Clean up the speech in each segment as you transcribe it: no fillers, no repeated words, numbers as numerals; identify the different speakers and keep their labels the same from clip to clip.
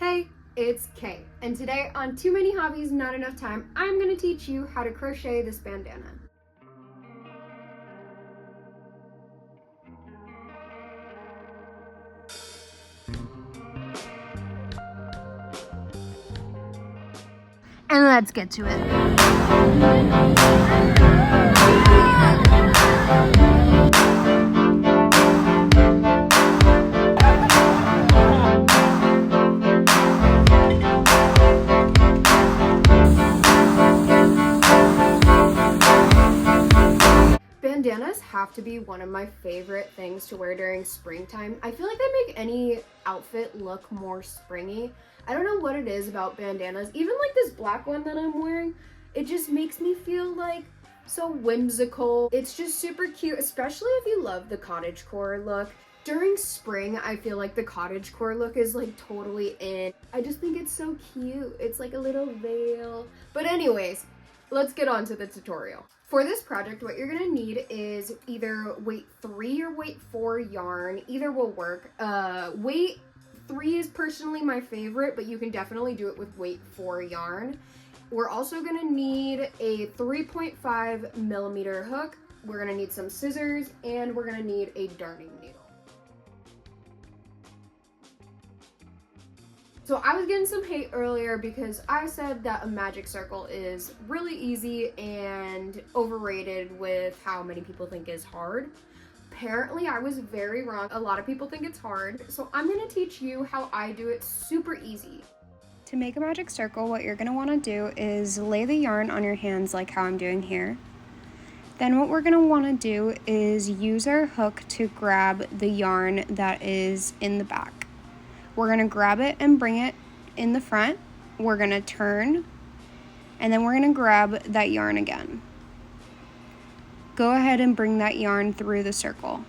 Speaker 1: Hey, it's Kay, and today on Too Many Hobbies, Not Enough Time, I'm going to teach you how to crochet this bandana. And let's get to it. Bandanas have to be one of my favorite things to wear during springtime. I feel like they make any outfit look more springy. I don't know what it is about bandanas. Even like this black one that I'm wearing, it just makes me feel like so whimsical. It's just super cute, especially if you love the cottagecore look. During spring, I feel like the cottagecore look is like totally in. I just think it's so cute. It's like a little veil. But anyways, let's get on to the tutorial. For this project, what you're gonna need is either weight 3 or weight 4 yarn. Either will work. Weight 3 is personally my favorite, but you can definitely do it with weight 4 yarn. We're also gonna need a 3.5 millimeter hook. We're gonna need some scissors, and we're gonna need a darning needle. So I was getting some hate earlier because I said that a magic circle is really easy and overrated with how many people think is hard. Apparently I was very wrong. A lot of people think it's hard. So I'm gonna teach you how I do it super easy.
Speaker 2: To make a magic circle, what you're gonna wanna do is lay the yarn on your hands like how I'm doing here. Then what we're gonna wanna do is use our hook to grab the yarn that is in the back. We're gonna grab it and bring it in the front. We're gonna turn, and then we're gonna grab that yarn again. Go ahead and bring that yarn through the circle.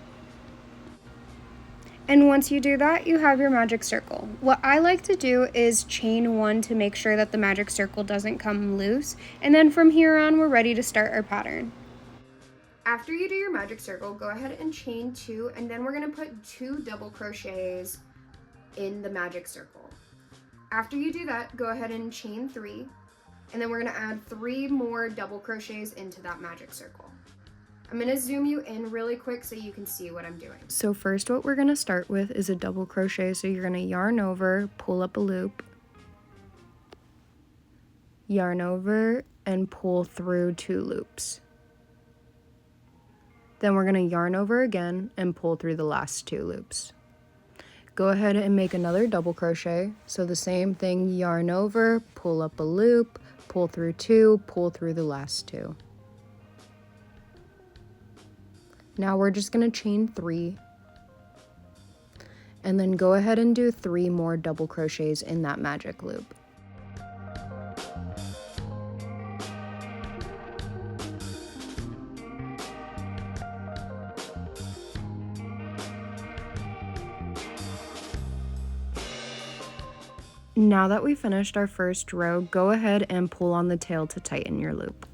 Speaker 2: And once you do that, you have your magic circle. What I like to do is chain 1 to make sure that the magic circle doesn't come loose. And then from here on, we're ready to start our pattern.
Speaker 1: After you do your magic circle, go ahead and chain 2, and then we're gonna put 2 double crochets in the magic circle. After you do that, go ahead and chain 3, and then we're gonna add 3 more double crochets into that magic circle. I'm gonna zoom you in really quick so you can see what I'm doing.
Speaker 2: So first what we're gonna start with is a double crochet. So you're gonna yarn over, pull up a loop, yarn over, and pull through 2 loops. Then we're gonna yarn over again and pull through the last 2 loops. Go ahead and make another double crochet. So the same thing, yarn over, pull up a loop, pull through 2, pull through the last 2. Now we're just gonna chain 3, and then go ahead and do 3 more double crochets in that magic loop. Now that we finished our first row, go ahead and pull on the tail to tighten your loop.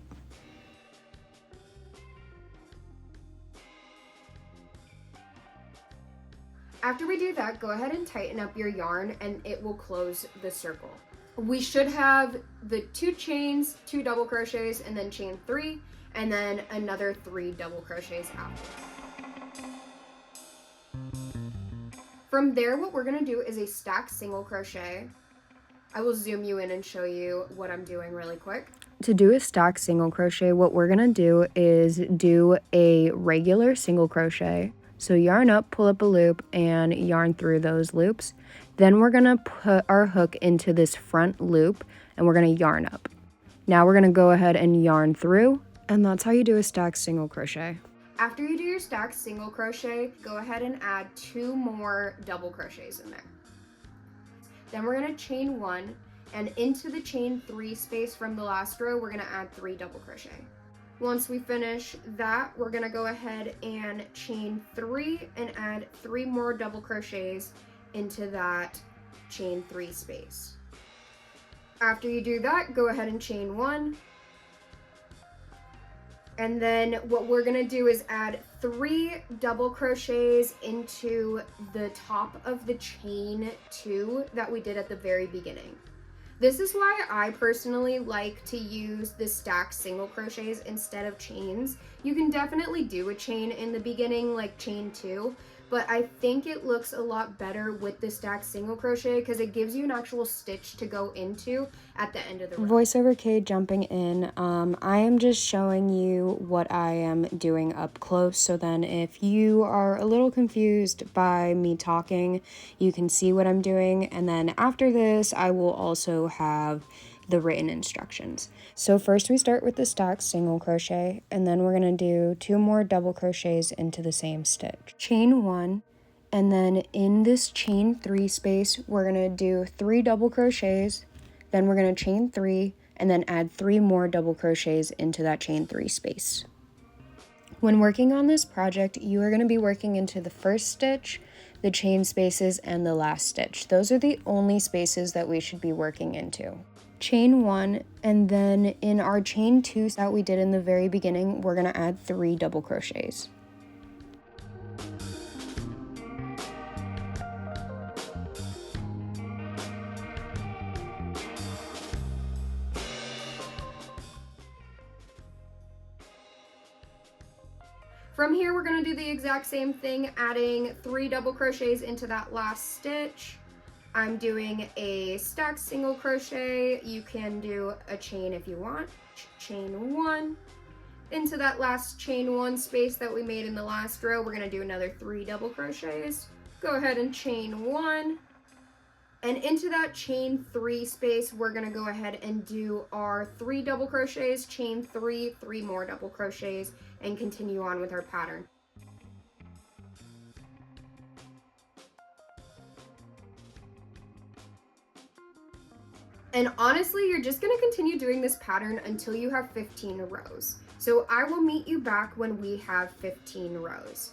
Speaker 1: After we do that, go ahead and tighten up your yarn and it will close the circle. We should have the 2 chains, 2 double crochets, and then chain 3, and then another 3 double crochets after. From there, what we're gonna do is a stacked single crochet. I will zoom you in and show you what I'm doing really quick.
Speaker 2: To do a stacked single crochet, what we're gonna do is do a regular single crochet. So yarn up, pull up a loop, and yarn through those loops. Then we're gonna put our hook into this front loop, and we're gonna yarn up. Now we're gonna go ahead and yarn through, and that's how you do a stacked single crochet.
Speaker 1: After you do your stacked single crochet, go ahead and add 2 more double crochets in there. Then we're gonna chain 1, and into the chain 3 space from the last row, we're gonna add 3 double crochet. Once we finish that, we're gonna go ahead and chain 3 and add 3 more double crochets into that chain 3 space. After you do that, go ahead and chain 1, And then what we're gonna do is add 3 double crochets into the top of the chain 2 that we did at the very beginning. This is why I personally like to use the stacked single crochets instead of chains. You can definitely do a chain in the beginning, like chain 2, but I think it looks a lot better with the stacked single crochet because it gives you an actual stitch to go into at the end of the row.
Speaker 2: Voiceover K jumping in. I am just showing you what I am doing up close, so then if you are a little confused by me talking, you can see what I'm doing, and then after this I will also have the written instructions. So first we start with the stacked single crochet, and then we're going to do 2 more double crochets into the same stitch. Chain 1, and then in this chain 3 space we're going to do 3 double crochets, then we're going to chain 3 and then add 3 more double crochets into that chain 3 space. When working on this project, you are going to be working into the first stitch, the chain spaces, and the last stitch. Those are the only spaces that we should be working into. Chain 1, and then in our chain 2 that we did in the very beginning, we're going to add 3 double crochets.
Speaker 1: From here, we're going to do the exact same thing, adding 3 double crochets into that last stitch. I'm doing a stacked single crochet. You can do a chain if you want. Chain 1. Into that last chain 1 space that we made in the last row, we're going to do another 3 double crochets. Go ahead and chain 1. And into that chain 3 space, we're going to go ahead and do our 3 double crochets, chain 3, 3 more double crochets, and continue on with our pattern. And honestly, you're just going to continue doing this pattern until you have 15 rows. So I will meet you back when we have 15 rows.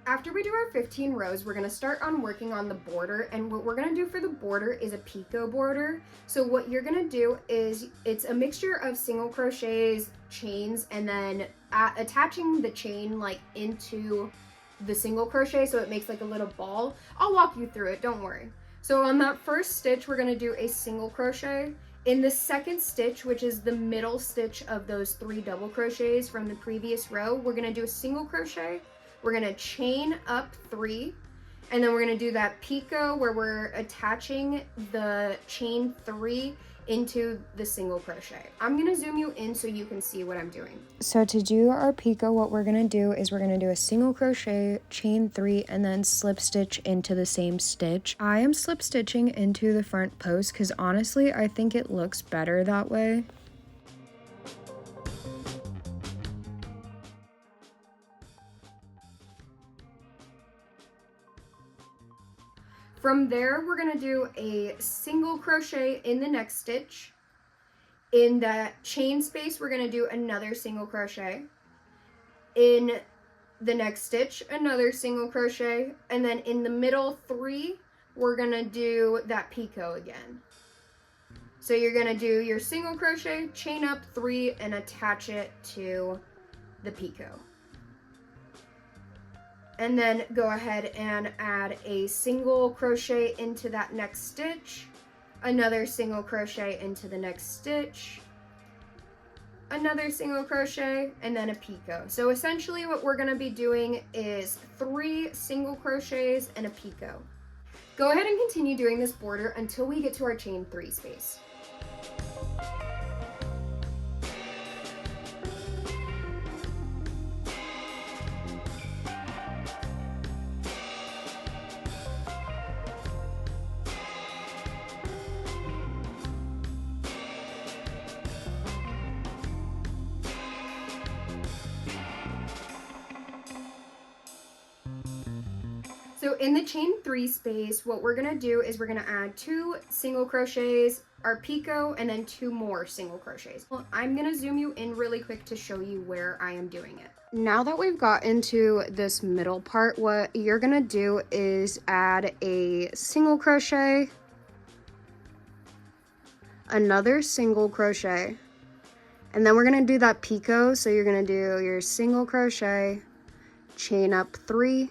Speaker 1: After we do our 15 rows, we're going to start on working on the border, and what we're going to do for the border is a picot border. So what you're going to do is, it's a mixture of single crochets, chains, and then attaching the chain like into the single crochet so it makes like a little ball. I'll walk you through it, don't worry. So on that first stitch, we're going to do a single crochet. In the second stitch, which is the middle stitch of those 3 double crochets from the previous row, we're going to do a single crochet. We're going to chain up 3, and then we're going to do that picot where we're attaching the chain 3 into the single crochet. I'm going to zoom you in so you can see what I'm doing.
Speaker 2: So to do our picot, what we're going to do is we're going to do a single crochet, chain 3, and then slip stitch into the same stitch. I am slip stitching into the front post because honestly I think it looks better that way.
Speaker 1: From there, we're going to do a single crochet in the next stitch. In that chain space, we're going to do another single crochet. In the next stitch, another single crochet. And then in the middle 3, we're going to do that picot again. So you're going to do your single crochet, chain up 3, and attach it to the picot. And then go ahead and add a single crochet into that next stitch, another single crochet into the next stitch, another single crochet, and then a picot. So essentially what we're going to be doing is 3 single crochets and a picot. Go ahead and continue doing this border until we get to our chain 3 space. So in the chain 3 space, what we're going to do is we're going to add 2 single crochets, our picot, and then 2 more single crochets. Well, I'm gonna zoom you in really quick to show you where I am doing it. Now that we've got into this middle part, what you're gonna do is add a single crochet, another single crochet, and then we're gonna do that picot. So you're gonna do your single crochet, chain up 3,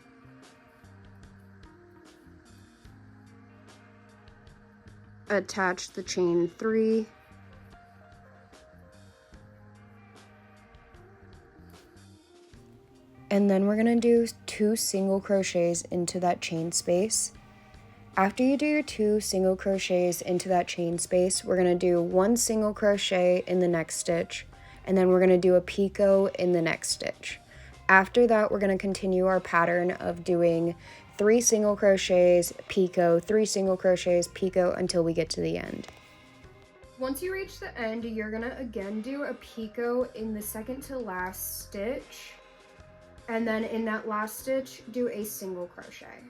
Speaker 1: attach the chain 3, and then we're gonna do 2 single crochets into that chain space. After you do your 2 single crochets into that chain space, we're gonna do 1 single crochet in the next stitch, and then we're gonna do a picot in the next stitch. After that, we're gonna continue our pattern of doing 3 single crochets, picot, 3 single crochets, picot until we get to the end. Once you reach the end, you're gonna again do a picot in the second to last stitch, and then in that last stitch, do a single crochet.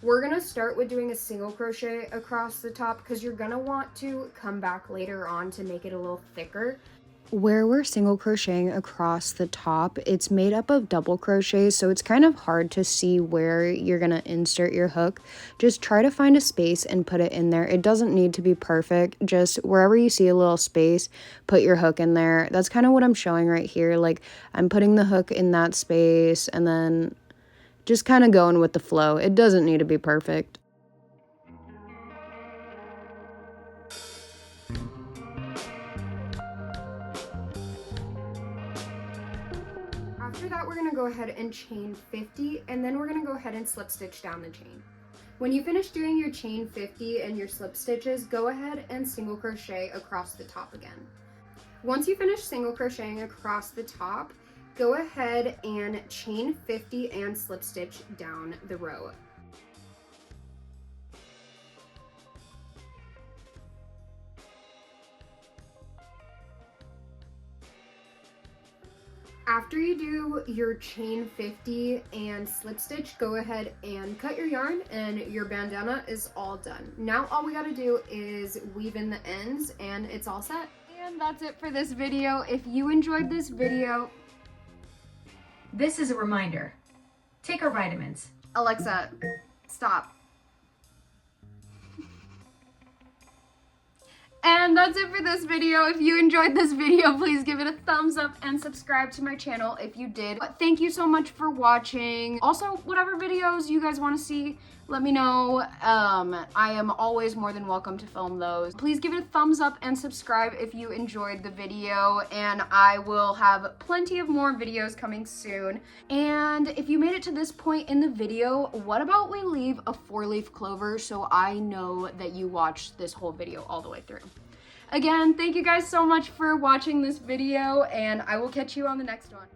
Speaker 1: We're gonna start with doing a single crochet across the top because you're gonna want to come back later on to make it a little thicker. Where we're single crocheting across the top, it's made up of double crochets, so it's kind of hard to see where you're gonna insert your hook. Just try to find a space and put it in there. It doesn't need to be perfect, just wherever you see a little space, put your hook in there. That's kind of what I'm showing right here. Like, I'm putting the hook in that space and then just kind of going with the flow. It doesn't need to be perfect. After that, we're gonna go ahead and chain 50, and then we're gonna go ahead and slip stitch down the chain. When you finish doing your chain 50 and your slip stitches, go ahead and single crochet across the top again. Once you finish single crocheting across the top, go ahead and chain 50 and slip stitch down the row. After you do your chain 50 and slip stitch, go ahead and cut your yarn and your bandana is all done. Now all we gotta do is weave in the ends and it's all set. And that's it for this video. If you enjoyed this video,
Speaker 3: this is a reminder. Take our vitamins.
Speaker 1: Alexa, stop. And that's it for this video. If you enjoyed this video, please give it a thumbs up and subscribe to my channel if you did. But thank you so much for watching. Also, whatever videos you guys want to see, let me know. I am always more than welcome to film those. Please give it a thumbs up and subscribe if you enjoyed the video, and I will have plenty of more videos coming soon. And if you made it to this point in the video, what about we leave a 4-leaf clover so I know that you watched this whole video all the way through. Again, thank you guys so much for watching this video, and I will catch you on the next one.